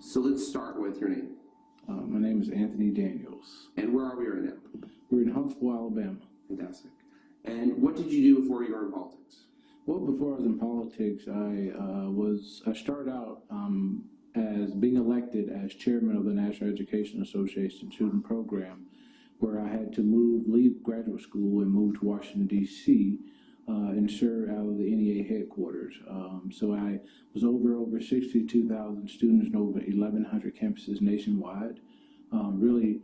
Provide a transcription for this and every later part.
So let's start with your name. My name is Anthony Daniels. And where are we right now? We're in Huntsville, Alabama. Fantastic. And what did you do before you were in politics? Well, before I was in politics, I started out as being elected as chairman of the National Education Association Student Program, where I had to leave graduate school and move to Washington, D.C., and serve out of the NEA headquarters. So I was over 62,000 students in over 1,100 campuses nationwide, really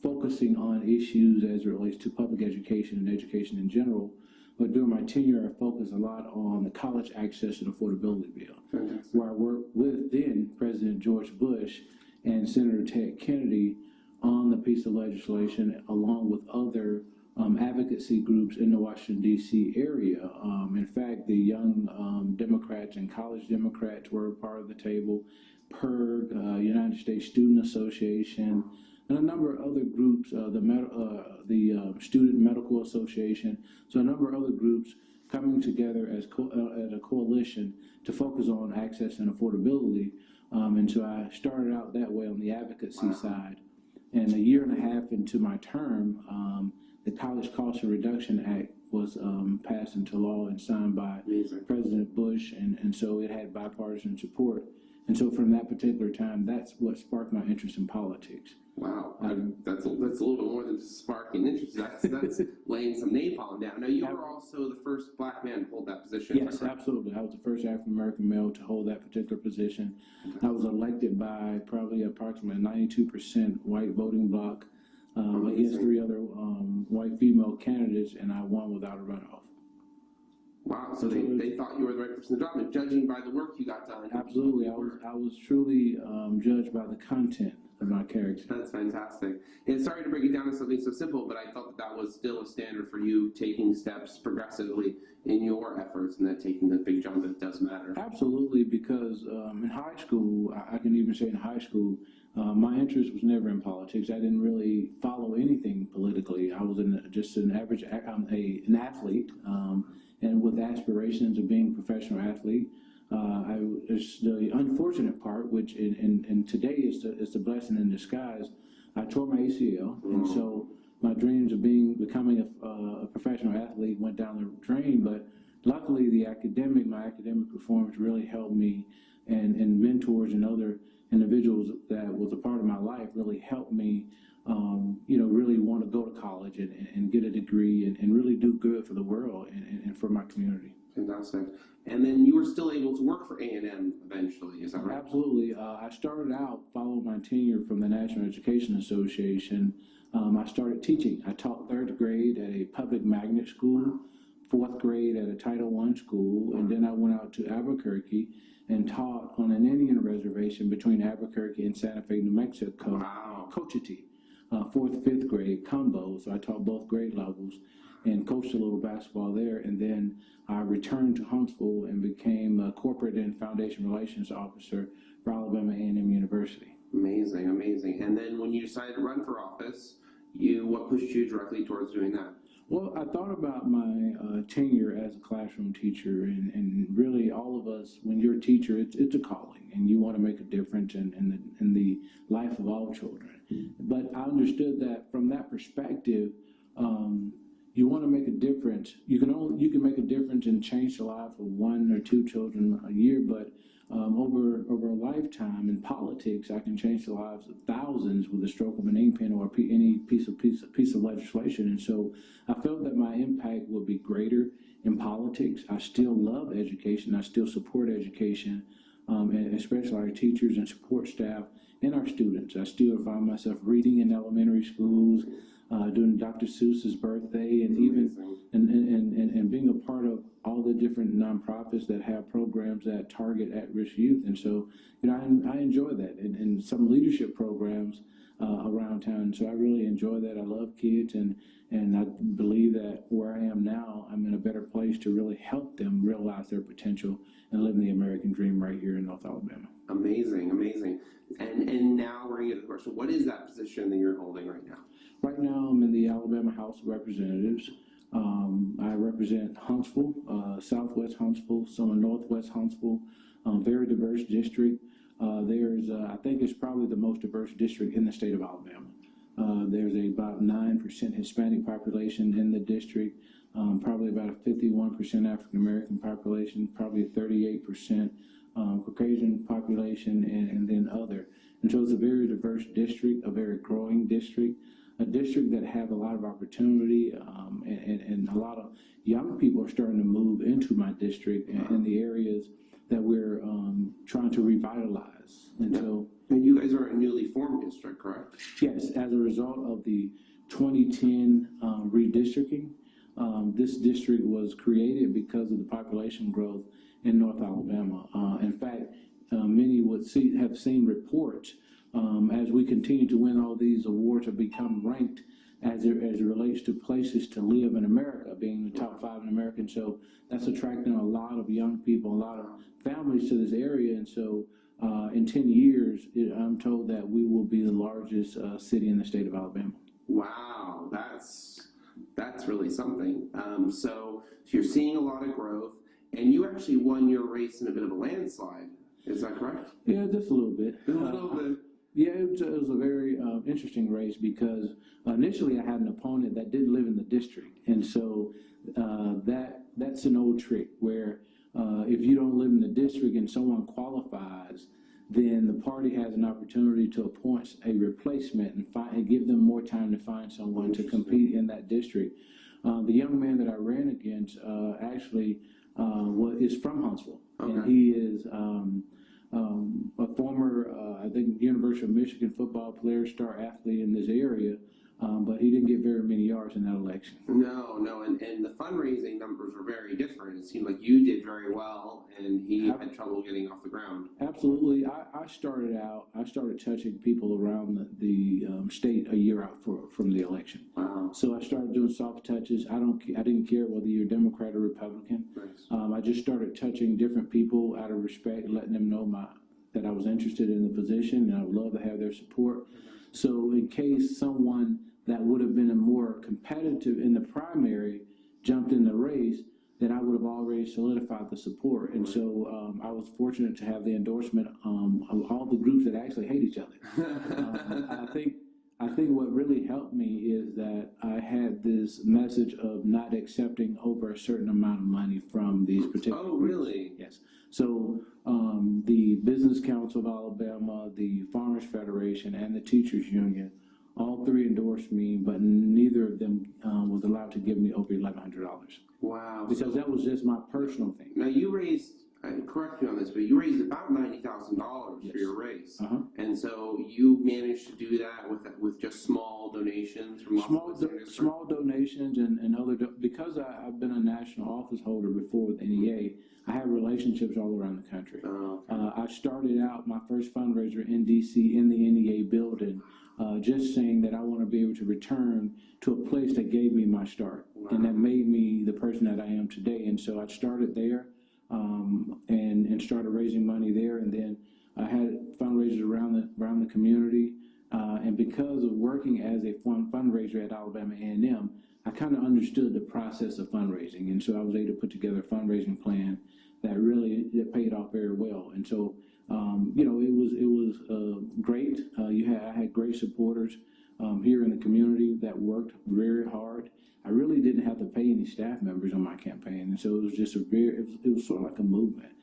focusing on issues as it relates to public education and education in general. But during my tenure, I focused a lot on the College Access and Affordability Bill, where I worked with then President George Bush and Senator Ted Kennedy on the piece of legislation, along with other advocacy groups in the Washington, D.C. area. In fact, the young Democrats and college Democrats were part of the table, PIRG, United States Student Association, and a number of other groups, the Student Medical Association, so a number of other groups coming together as a coalition to focus on access and affordability. And so I started out that way on the advocacy side. And a year and a half into my term, the College Cost Reduction Act was passed into law and signed by President Bush, and so it had bipartisan support. And so from that particular time, that's what sparked my interest in politics. Wow, that's a little bit more than just sparking interest. That's laying some napalm down. Now, you were also the first black man to hold that position. Yes, absolutely. I was the first African-American male to hold that particular position. I was elected by probably approximately 92% white voting bloc against three other white female candidates, and I won without a runoff. Wow, so they thought you were the right person to drop it, judging by the work you got done. Absolutely. I was truly judged by the content of my character. That's fantastic. And sorry to break it down to something so simple, but I felt that was still a standard for you, taking steps progressively in your efforts and that taking the big jump that does matter. Absolutely, because in high school, I can even say in high school, my interest was never in politics. I didn't really follow anything politically. I was just an average, an athlete, and with aspirations of being a professional athlete. It's the unfortunate part, which in today is the blessing in disguise. I tore my ACL, and so my dreams of becoming a professional athlete went down the drain. But luckily, my academic performance really helped me, and mentors and other individuals that was a part of my life really helped me, really want to go to college and get a degree and really do good for the world and for my community. Fantastic. And then you were still able to work for A&M eventually, is that right? Absolutely. I started out, following my tenure from the National Education Association, I started teaching. I taught third grade at a public magnet school, fourth grade at a Title I school, and then I went out to Albuquerque and taught on an Indian reservation between Albuquerque and Santa Fe, New Mexico, Cochiti, fourth, fifth grade combo. So I taught both grade levels and coached a little basketball there. And then I returned to Huntsville and became a corporate and foundation relations officer for Alabama A&M University. Amazing, amazing. And then when you decided to run for office, what pushed you directly towards doing that? Well, I thought about my tenure as a classroom teacher, and really all of us, when you're a teacher, it's a calling, and you want to make a difference in the life of all children. But I understood that from that perspective, you want to make a difference. You can make a difference and change the life of one or two children a year, but over a lifetime in politics, I can change the lives of thousands with the stroke of an ink pen or any piece of legislation. And so I felt that my impact would be greater in politics. I still love education. I still support education, and especially our teachers and support staff and our students. I still find myself reading in elementary schools, doing Dr. Seuss's birthday, and even and being a part of all the different nonprofits that have programs that target at-risk youth. And so, I enjoy that, and some leadership programs around town. So I really enjoy that. I love kids, and I believe that where I am now, I'm in a better place to really help them realize their potential and live the American dream right here in North Alabama. Amazing, amazing. And now we're going to get to the question, what is that position that you're holding right now? Right now, I'm in the Alabama House of Representatives. I represent Huntsville, Southwest Huntsville, some of Northwest Huntsville, very diverse district. I think it's probably the most diverse district in the state of Alabama. There's about 9% Hispanic population in the district, probably about a 51% African American population, probably 38% Caucasian population, and then other. And so it's a very diverse district, a very growing district, a district that have a lot of opportunity, and a lot of young people are starting to move into my district in the areas that we're trying to revitalize. And so, And you guys are a newly formed district, correct? yes, as a result of the 2010 redistricting, this district was created because of the population growth in North Alabama. In fact, many would have seen reports as we continue to win all these awards or become ranked as it relates to places to live in America, being the top 5 in America. And so that's attracting a lot of young people, a lot of families to this area. And so in 10 years, I'm told that we will be the largest city in the state of Alabama. Wow, that's really something. So you're seeing a lot of growth, and you actually won your race in a bit of a landslide. Is that correct? Yeah, just a little bit. A little bit. Yeah, it was a very interesting race because initially I had an opponent that didn't live in the district. And so that's an old trick where if you don't live in the district and someone qualifies, then the party has an opportunity to appoint a replacement and give them more time to find someone to compete in that district. The young man that I ran against actually is from Huntsville, Okay. and he is a former, I think, University of Michigan football player, star athlete in this area, but he didn't get very many yards in that election. No, and the fundraising numbers were very different. It seemed like you did very well, and he had trouble getting off the ground. Absolutely. I started touching people around the state a year out from the election. Wow. So I started doing soft touches. I didn't care whether you're Democrat or Republican. Nice. I just started touching different people out of respect, letting them know that I was interested in the position and I would love to have their support. So in case someone that would have been a more competitive in the primary jumped in the race, then I would have already solidified the support. And so I was fortunate to have the endorsement of all the groups that actually hate each other. I think what really helped me is that I had this message of not accepting over a certain amount of money from these particular Oh, really? groups. Yes. So the Business Council of Alabama, the Farmers Federation, and the Teachers Union, all 3 endorsed me, but neither of them was allowed to give me over $1,100. Wow. Because that was just my personal thing. Now you raised, correct me on this, but you raised about $90,000 Yes. for your race, Uh-huh. and so you managed to do that with just small donations from Small donations and other, because I've been a national office holder before with NEA, I have relationships all around the country. I started out my first fundraiser in DC in the NEA building, just saying that I want to be able to return to a place that gave me my start and that made me the person that I am today. And so I started there and started raising money there, and then I had fundraisers around the community. And because of working as a fundraiser at Alabama A&M, I kind of understood the process of fundraising, and so I was able to put together a fundraising plan that really paid off very well. And so, it was great. I had great supporters here in the community that worked very hard. I really didn't have to pay any staff members on my campaign, and so it was just it was sort of like a movement.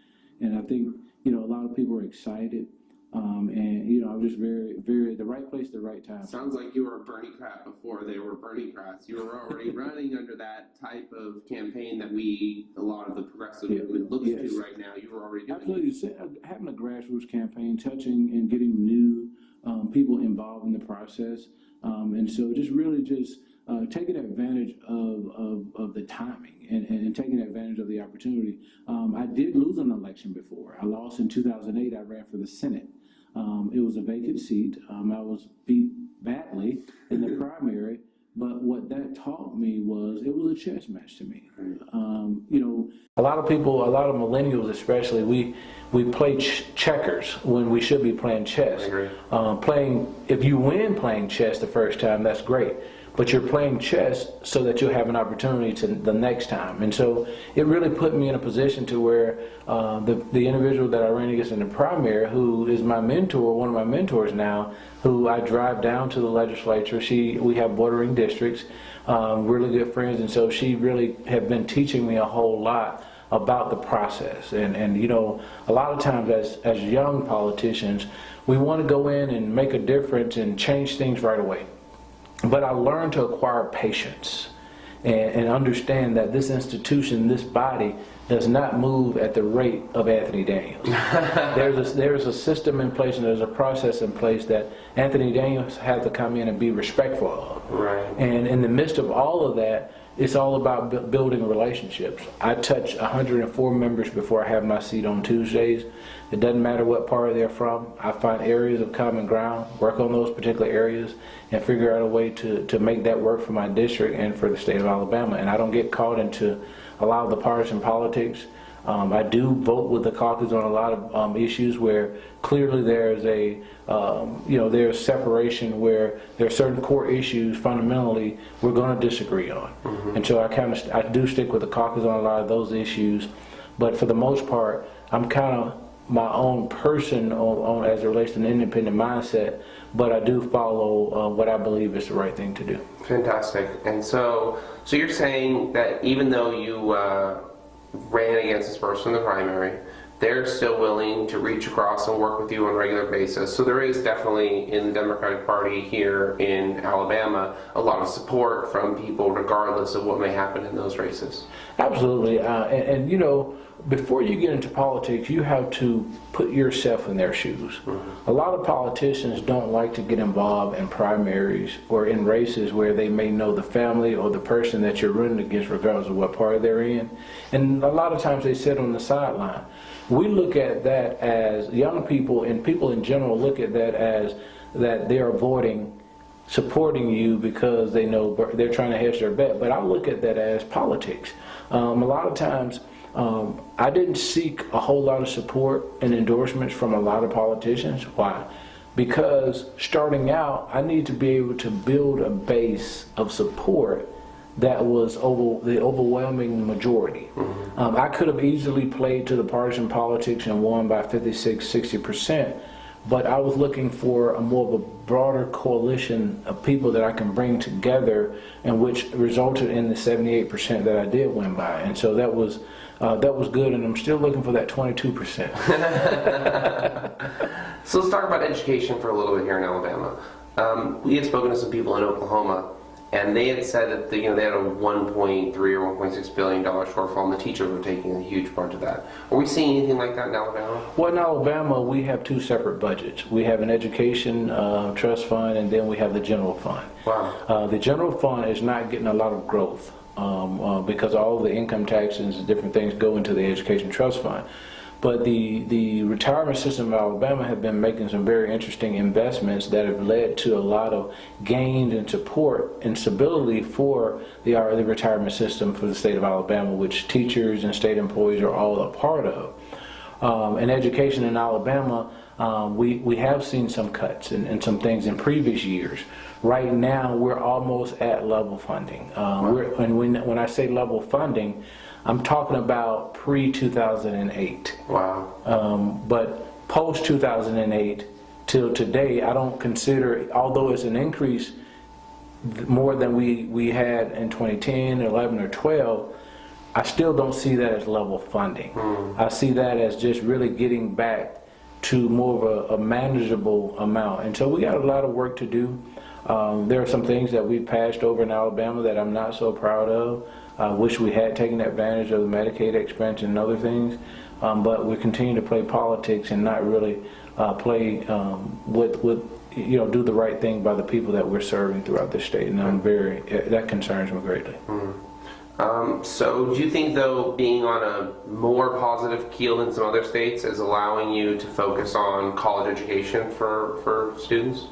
And I think a lot of people were excited. I was just very the right place, the right time. Sounds like you were a Bernie-crat before they were Bernie-crats. You were already running under that type of campaign that a lot of the progressive movement looks to right now. You were already doing Absolutely. Having a grassroots campaign, touching and getting new people involved in the process. And so taking advantage of the timing and taking advantage of the opportunity. I did lose an election before. I lost in 2008. I ran for the Senate. It was a vacant seat. I was beat badly in the primary, but what that taught me was it was a chess match to me. A lot of millennials especially, we play checkers when we should be playing chess. I agree. If you win playing chess the first time, that's great. but you're playing chess so that you'll have an opportunity to the next time. And so it really put me in a position to where the individual that I ran against in the primary, who is my mentor, one of my mentors now, who I drive down to the legislature. We have bordering districts, really good friends, and so she really had been teaching me a whole lot about the process. And you know, a lot of times as young politicians, we want to go in and make a difference and change things right away. But I learned to acquire patience and understand that this institution, this body, does not move at the rate of Anthony Daniels. There's a system in place and there's a process in place that Anthony Daniels has to come in and be respectful of. Right. And in the midst of all of that, it's all about building relationships. I touch 104 members before I have my seat on Tuesdays. It doesn't matter what part they're from. I find areas of common ground, work on those particular areas, and figure out a way to make that work for my district and for the state of Alabama. And I don't get caught into a lot of the partisan politics. I do vote with the caucus on a lot of issues where clearly there's there's separation, where there are certain core issues fundamentally we're going to disagree on. And so I do stick with the caucus on a lot of those issues, but for the most part, I'm kind of my own person on as it relates to an independent mindset, but I do follow what I believe is the right thing to do. Fantastic. And so you're saying that even though you ran against this person in the primary, they're still willing to reach across and work with you on a regular basis. So there is definitely in the Democratic Party here in Alabama a lot of support from people regardless of what may happen in those races. Absolutely. And you know, before you get into politics, you have to put yourself in their shoes. A lot of politicians don't like to get involved in primaries or in races where they may know the family or the person that you're running against regardless of what party they're in. And a lot of times they sit on the sideline. We look at that as young people and people in general look at that as that they're avoiding supporting you because they know they're trying to hedge their bet. But I look at that as politics. A lot of times, I didn't seek a whole lot of support and endorsements from a lot of politicians. Why? Because starting out, I need to be able to build a base of support that was the overwhelming majority. I could have easily played to the partisan politics and won by 56-60%, but I was looking for a more of a broader coalition of people that I can bring together, and which resulted in the 78% that I did win by. And so that was good, and I'm still looking for that 22%. So let's talk about education for a little bit here in Alabama. We had spoken to some people in Oklahoma, and they had said that they had a $1.3 or $1.6 billion shortfall, and the teachers were taking a huge part of that. Are we seeing anything like that in Alabama? Well, in Alabama, we have two separate budgets. We have an education trust fund, and then we have the general fund. Wow. The general fund is not getting a lot of growth because all the income taxes and different things go into the education trust fund. But the retirement system of Alabama have been making some very interesting investments that have led to a lot of gains and support and stability for the retirement system for the state of Alabama, which teachers and state employees are all a part of. In education in Alabama, we have seen some cuts and some things in previous years. Right now, we're almost at level funding. When I say level funding, I'm talking about pre-2008. Wow. But post-2008 till today, I don't consider, although it's an increase more than we had in 2010, 11, or 12, I still don't see that as level funding. I see that as just really getting back to more of a manageable amount. And so we got a lot of work to do. There are some things that we've passed over in Alabama that I'm not so proud of. I wish we had taken advantage of the Medicaid expansion and other things, but we continue to play politics and not really play do the right thing by the people that we're serving throughout the state, and that concerns me greatly. So do you think, though, being on a more positive keel than some other states is allowing you to focus on college education for students?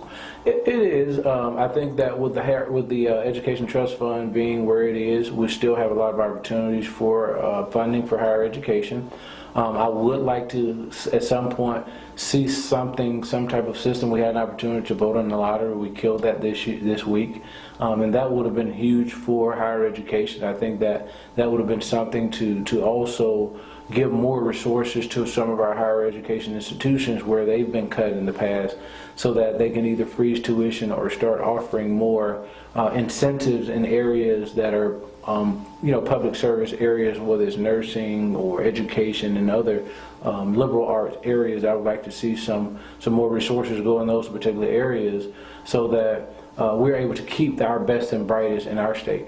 It is. I think that with the Education Trust Fund being where it is, we still have a lot of opportunities for funding for higher education. I would like to, at some point, see some type of system. We had an opportunity to vote on the lottery. We killed that this week. And that would have been huge for higher education. I think that would have been something to also give more resources to some of our higher education institutions where they've been cut in the past, so that they can either freeze tuition or start offering more incentives in areas that are public service areas, whether it's nursing or education and other liberal arts areas. I would like to see some more resources go in those particular areas, so that we're able to keep our best and brightest in our state.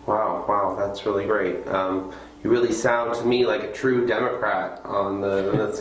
Wow, that's really great. You really sound to me like a true Democrat on the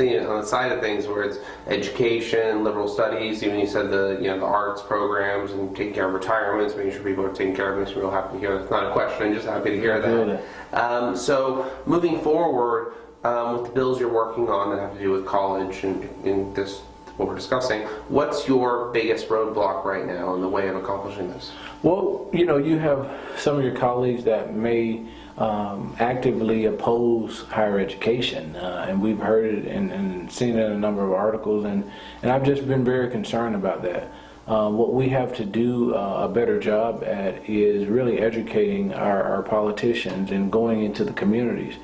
side of things, where it's education, liberal studies. Even you said the arts programs and taking care of retirements, making sure people are taken care of. Makes me real happy to hear that. It's not a question. I'm just happy to hear that. So moving forward with the bills you're working on that have to do with college and in this what we're discussing, what's your biggest roadblock right now in the way of accomplishing this? Well, you have some of your colleagues that may actively oppose higher education, and we've heard it and seen it in a number of articles, and I've just been very concerned about that. What we have to do a better job at is really educating our politicians and going into the communities.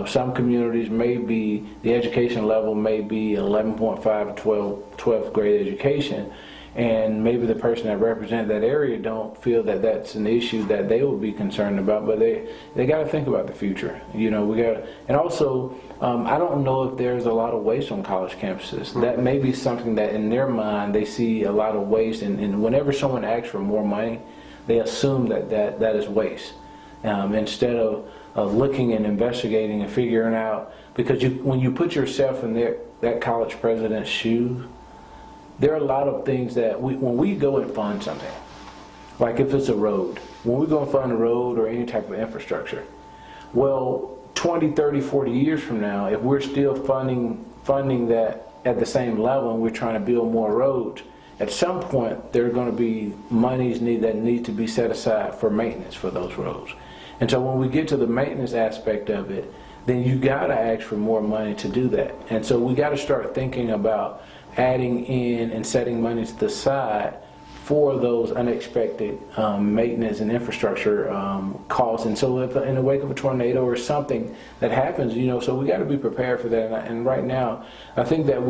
Some communities the education level may be 11.5 to 12th grade education, and maybe the person that represents that area don't feel that that's an issue that they will be concerned about, but they got to think about the future. And also, I don't know if there's a lot of waste on college campuses. That may be something that in their mind they see a lot of waste, and whenever someone asks for more money, they assume that is waste. Instead of looking and investigating and figuring out, because when you put yourself in that college president's shoes, there are a lot of things that when we go and fund something, like if it's a road, when we go and fund a road or any type of infrastructure, well, 20, 30, 40 years from now, if we're still funding that at the same level and we're trying to build more roads, at some point there are going to be monies that need to be set aside for maintenance for those roads. And so when we get to the maintenance aspect of it, then you got to ask for more money to do that. And so we got to start thinking about adding in and setting money to the side for those unexpected maintenance and infrastructure costs. And so if in the wake of a tornado or something that happens, so we got to be prepared for that. And right now, I think that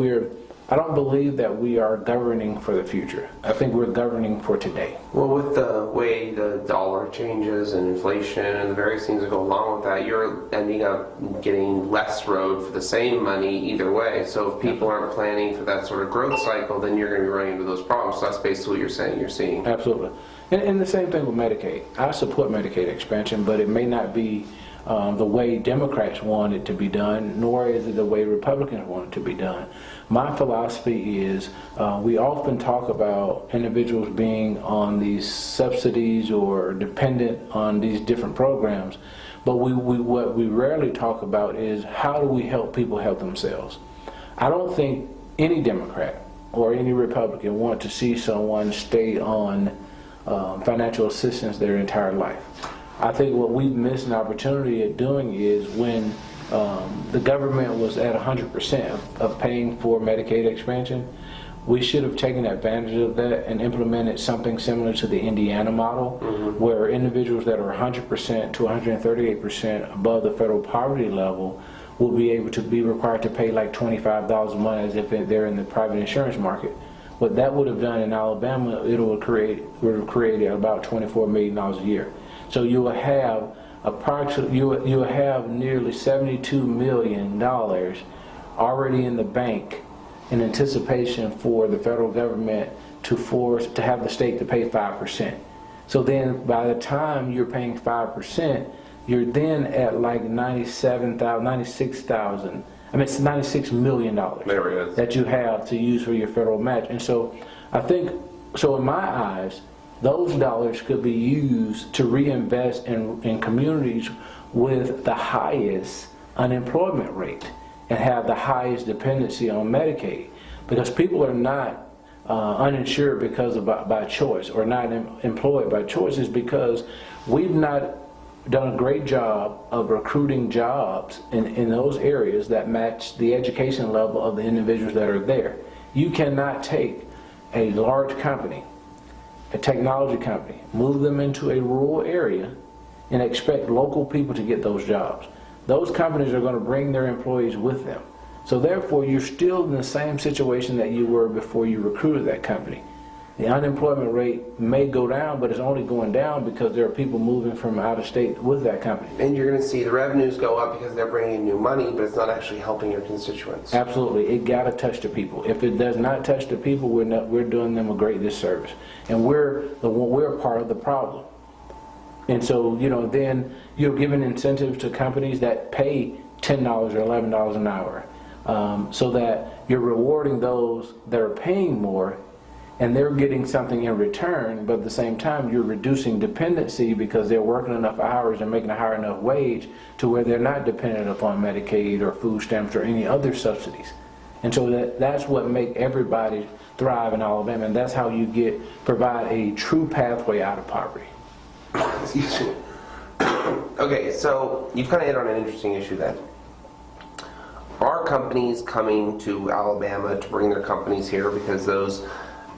I don't believe that we are governing for the future. I think we're governing for today. Well, with the way the dollar changes and inflation and the various things that go along with that, you're ending up getting less road for the same money either way. So if people aren't planning for that sort of growth cycle, then you're going to be running into those problems. So that's basically what you're saying you're seeing. Absolutely. And the same thing with Medicaid. I support Medicaid expansion, but it may not be the way Democrats want it to be done, nor is it the way Republicans want it to be done. My philosophy is we often talk about individuals being on these subsidies or dependent on these different programs, but what we rarely talk about is how do we help people help themselves. I don't think any Democrat or any Republican want to see someone stay on financial assistance their entire life. I think what we've missed an opportunity at doing is when the government was at 100% of paying for Medicaid expansion, we should have taken advantage of that and implemented something similar to the Indiana model, where individuals that are 100% to 138% above the federal poverty level will be able to be required to pay like $25 a month as if they're in the private insurance market. What that would have done in Alabama, it would have created about $24 million a year. So you will have you will have nearly $72 million already in the bank in anticipation for the federal government to have the state to pay 5%. So then by the time you're paying 5%, you're then at like $96 million that you have to use for your federal match. And so I think, in my eyes, those dollars could be used to reinvest in communities with the highest unemployment rate and have the highest dependency on Medicaid, because people are not uninsured because by choice or not employed by choice. Is because we've not done a great job of recruiting jobs in those areas that match the education level of the individuals that are there. You cannot take a large company, a technology company, move them into a rural area and expect local people to get those jobs. Those companies are going to bring their employees with them. So therefore, you're still in the same situation that you were before you recruited that company. The unemployment rate may go down, but it's only going down because there are people moving from out of state with that company. And you're going to see the revenues go up because they're bringing new money, but it's not actually helping your constituents. Absolutely, it got to touch the people. If it does not touch the people, we're doing them a great disservice, and we're part of the problem. And so, then you're giving incentives to companies that pay $10 or $11 an hour, so that you're rewarding those that are paying more, and they're getting something in return, but at the same time, you're reducing dependency because they're working enough hours and making a high enough wage to where they're not dependent upon Medicaid or food stamps or any other subsidies. And so that's what makes everybody thrive in Alabama, and that's how you provide a true pathway out of poverty. Excuse me. Okay, so you've kind of hit on an interesting issue then. Are companies coming to Alabama to bring their companies here because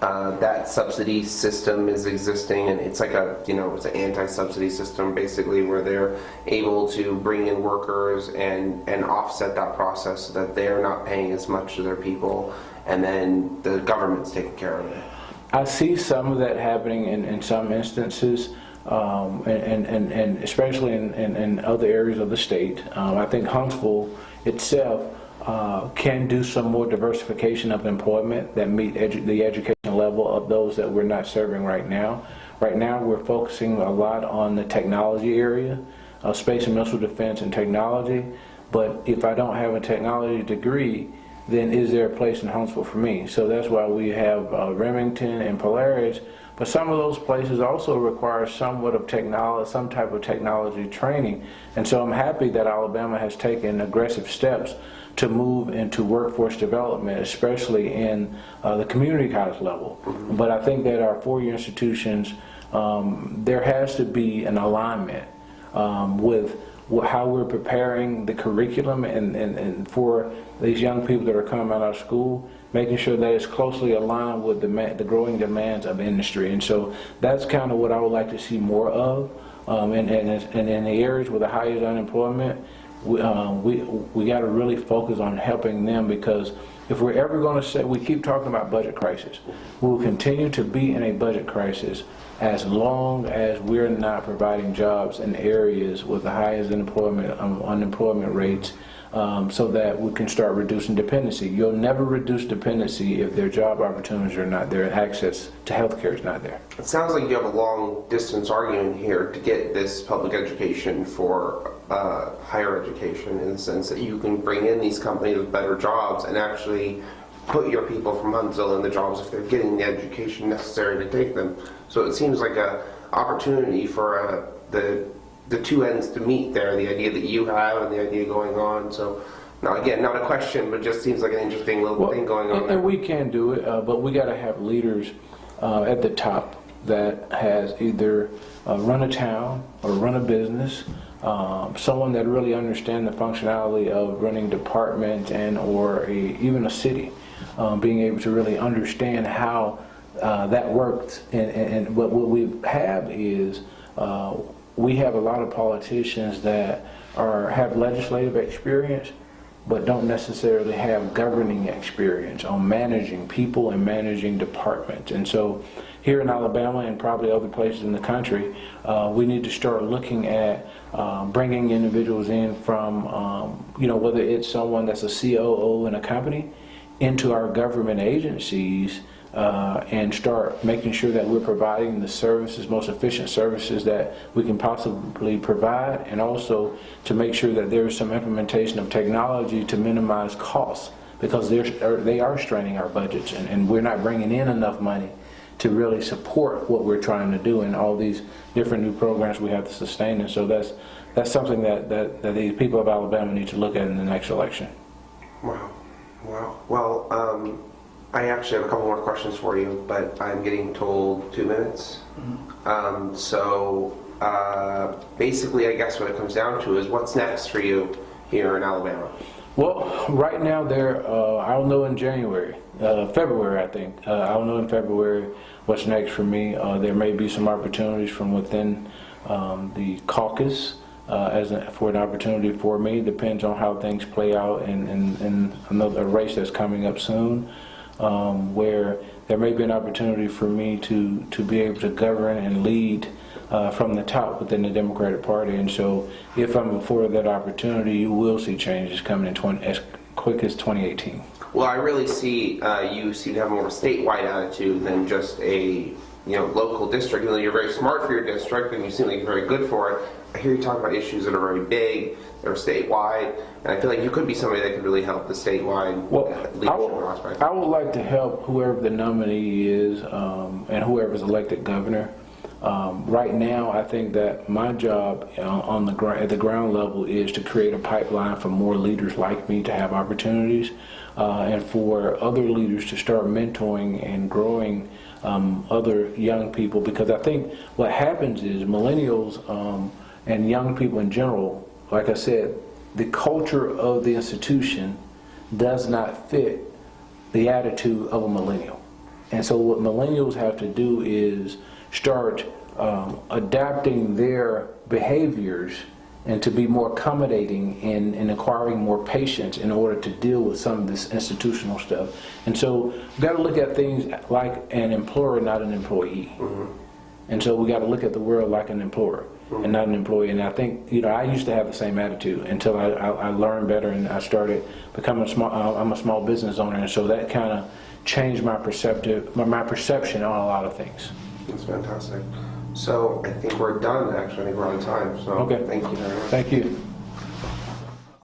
that subsidy system is existing, and it's like it's an anti-subsidy system basically, where they're able to bring in workers and offset that process so that they're not paying as much to their people, and then the government's taking care of it? I see some of that happening in some instances, and especially in other areas of the state. I think Huntsville itself can do some more diversification of employment that meet the education level of those that we're not serving right now. Right now we're focusing a lot on the technology area, space and missile defense and technology, but if I don't have a technology degree, then is there a place in Huntsville for me? So that's why we have Remington and Polaris, but some of those places also require somewhat of technology, some type of technology training. And so I'm happy that Alabama has taken aggressive steps to move into workforce development, especially in the community college level. But I think that our four-year institutions, there has to be an alignment with how we're preparing the curriculum and for these young people that are coming out of school, making sure that it's closely aligned with the growing demands of industry. And so that's kind of what I would like to see more of. And in the areas with the highest unemployment, we got to really focus on helping them, because if we're ever going to say, we keep talking about budget crisis, we will continue to be in a budget crisis as long as we're not providing jobs in areas with the highest unemployment rates, so that we can start reducing dependency. You'll never reduce dependency if their job opportunities are not there and access to health care is not there. It sounds like you have a long distance argument here to get this public education for higher education, in the sense that you can bring in these companies with better jobs and actually put your people from Huntsville in the jobs if they're getting the education necessary to take them. So it seems like a opportunity for the two ends to meet there, the idea that you have and the idea going on. So now, again, not a question, but just seems like an interesting little thing going on there. And we can do it, but we got to have leaders at the top that has either run a town or run a business, someone that really understands the functionality of running department and or even a city, being able to really understand how that works. And what we have is we have a lot of politicians that have legislative experience, but don't necessarily have governing experience on managing people and managing departments. And so here in Alabama and probably other places in the country, we need to start looking at bringing individuals in from, whether it's someone that's a COO in a company, into our government agencies, and start making sure that we're providing the services, most efficient services that we can possibly provide, and also to make sure that there's some implementation of technology to minimize costs, because they are straining our budgets, and we're not bringing in enough money to really support what we're trying to do and all these different new programs we have to sustain. And so that's something that the people of Alabama need to look at in the next election. Wow. Well, I actually have a couple more questions for you, but I'm getting told 2 minutes. So basically, I guess what it comes down to is what's next for you here in Alabama? Well, right now I'll know in February, I think. I'll know in February what's next for me. There may be some opportunities from within the caucus for an opportunity for me. Depends on how things play out in another race that's coming up soon, where there may be an opportunity for me to be able to govern and lead from the top within the Democratic Party. And so if I'm afforded that opportunity, you will see changes coming in as quick as 2018. Well, I really see you seem to have more of a statewide attitude than just a local district. Even though you're very smart for your district and you seem like you're very good for it, I hear you talk about issues that are very big, that are statewide, and I feel like you could be somebody that could really help the statewide leadership aspect. I would like to help whoever the nominee is and whoever's elected governor. Right now, I think that my job at the ground level is to create a pipeline for more leaders like me to have opportunities, and for other leaders to start mentoring and growing other young people. Because I think what happens is millennials and young people in general, like I said, the culture of the institution does not fit the attitude of a millennial. And so what millennials have to do is start adapting their behaviors and to be more accommodating and acquiring more patience in order to deal with some of this institutional stuff. And so we've got to look at things like an employer, not an employee. Mm-hmm. And so we got to look at the world like an employer and not an employee. And I think, I used to have the same attitude until I learned better and I started becoming I'm a small business owner. And so that kind of changed my perception on a lot of things. That's fantastic. So I think we're done, actually. I think we're on time. So okay. Thank you very much. Thank you.